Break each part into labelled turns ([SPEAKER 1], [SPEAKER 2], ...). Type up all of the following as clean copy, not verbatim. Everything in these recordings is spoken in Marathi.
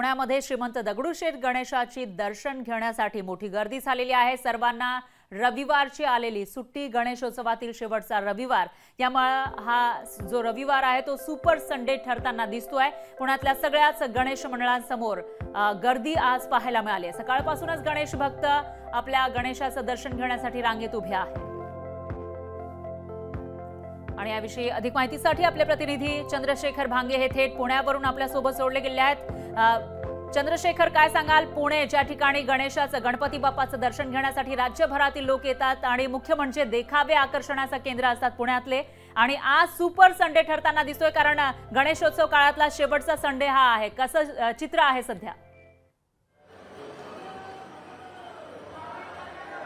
[SPEAKER 1] पुण्यामध्ये श्रीमंत दगडूशेठ गणेशाची दर्शन घेण्यासाठी मोठी गर्दी झालेली आहे। सर्वांना रविवारची आलेली सुट्टी, गणेशोत्सवातील शेवटचा रविवार, त्यामुळे हा जो रविवार आहे तो सुपर संडे ठरताना दिसतोय। पुण्यातल्या सगळ्याच गणेश मंडळांसमोर गर्दी आज पाहायला मिळाली आहे। सकाळपासूनच गणेश भक्त आपल्या गणेशाचं दर्शन घेण्यासाठी रांगेत उभे आहेत। आणि याविषयी अधिक माहितीसाठी आपले प्रतिनिधी चंद्रशेखर भांगे हे थेट पुण्यावरून आपल्या सोबत जोडले गेले आहेत। चंद्रशेखर, काय सांगाल? पुणे ज्या ठिकाणी गणेशाचं, गणपती बाप्पाचं दर्शन घेण्यासाठी राज्यभरातील लोक येतात आणि मुख्य म्हणजे देखावे आकर्षणाचं केंद्र असतात पुण्यातले, आणि आज सुपर संडे ठरताना दिसतोय कारण गणेशोत्सव काळातला शेवटचा संडे हा आहे। कसं चित्र आहे सध्या?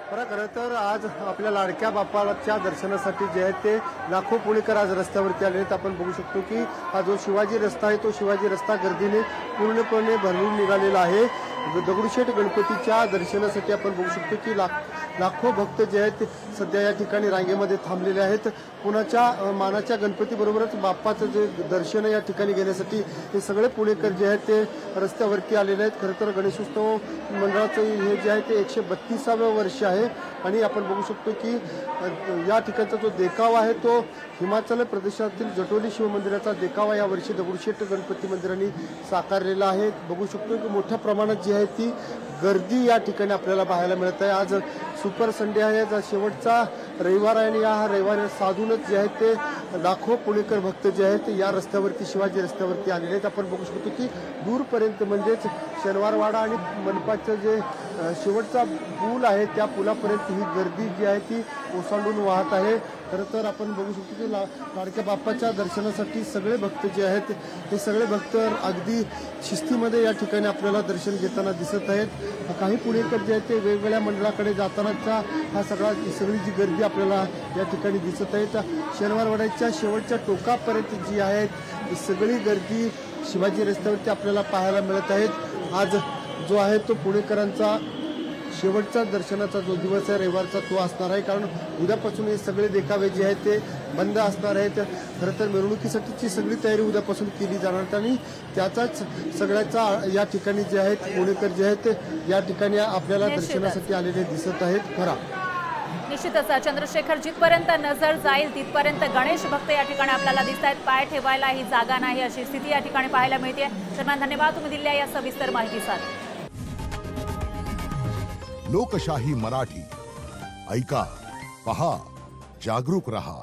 [SPEAKER 2] खरं तर आज आपल्या लाडक्या बाप्पाच्या दर्शनासाठी जे आहेत ते लाखो पुणेकर आज रस्त्यावरती आले आहेत। आपण बघू शकतो की हा जो शिवाजी रस्ता आहे तो शिवाजी रस्ता गर्दीने पूर्णपणे भरून निघालेला आहे। दगडूशेठ गणपतीच्या दर्शनासाठी आपण बघू शकतो की लाखो भक्त जे आहेत सध्या या ठिकाणी रांगेमध्ये थांबलेले आहेत। पुण्याच्या मानाच्या गणपतीबरोबरच बाप्पाचं जे दर्शन या ठिकाणी घेण्यासाठी हे सगळे पुणेकर जे आहेत ते रस्त्यावरती आलेले आहेत। खरं तर गणेशोत्सव मंडळाचं हे जे आहे ते 132वें वर्ष आहे आणि आपण बघू शकतो की या ठिकाणचा जो देखावा आहे तो हिमाचल प्रदेशातील जटोली शिवमंदिराचा देखावा यावर्षी दगडूशेठ गणपती मंदिराने साकारलेला आहे। बघू शकतो की मोठ्या प्रमाणात जी आहे ती गर्दी या ठिकाणी आपल्याला पाहायला मिळत आहे। आज सुपर संडे आहे, आज शेवटचा रविवार आहे आणि या रविवारी साधूनच जे आहेत ते लाखो पुणेकर भक्त जे आहेत या रस्त्यावरती, शिवाजी रस्त्यावरती आलेले आहेत। आपण बघू शकतो की दूरपर्यंत म्हणजेच शनिवारवाडा आणि मनपाचं जे शेवटचा पूल आहे त्या पुलापर्यंत ही गर्दी जी आहे ती ओसांडून वाहत आहे। खरं तर आपण बघू शकतो की लाडक्या बाप्पाच्या दर्शनासाठी सगळे भक्त जे आहेत हे सगळे भक्त अगदी शिस्तीमध्ये या ठिकाणी आपल्याला दर्शन घेताना दिसत आहेत। काही पुणेकर जे आहेत ते वेगवेगळ्या मंडळाकडे जातानाचा हा सगळी जी गर्दी आपल्याला या ठिकाणी दिसत आहे। शनिवारवाड्याच्या शेवटच्या टोकापर्यंत जी आहे ही सगळी गर्दी शिवाजी रस्त्यावरती आपल्याला पाहायला मिळत आहेत। आज जो आहे तो पुणेकरांचा शेवटचा दर्शनाचा जो दिवस आहे रविवारचा तो असणार आहे, कारण उद्यापासून हे सगळे देखावे जे आहेत ते बंद असणार आहेत। खरं तर मिरवणुकीसाठीची सगळी तयारी उद्यापासून केली जाणार आणि त्याचाच सगळ्याचा या ठिकाणी जे आहेत पुणेकर जे आहेत या ठिकाणी आपल्याला दर्शनासाठी आलेले दिसत आहेत। खरा
[SPEAKER 1] निश्चितच चंद्रशेखर, जिथपर्यंत नजर जाईल तिथपर्यंत गणेश भक्त या ठिकाणी आपल्याला दिसत आहेत। पाय ठेवायला ही जागा नाही अशी स्थिती या ठिकाणी पाहायला मिळते। दरम्यान धन्यवाद तुम्ही दिलेल्या या सविस्तर माहितीसाठी।
[SPEAKER 3] लोकशाही मराठी ऐका, पहा, जागरूक रहा।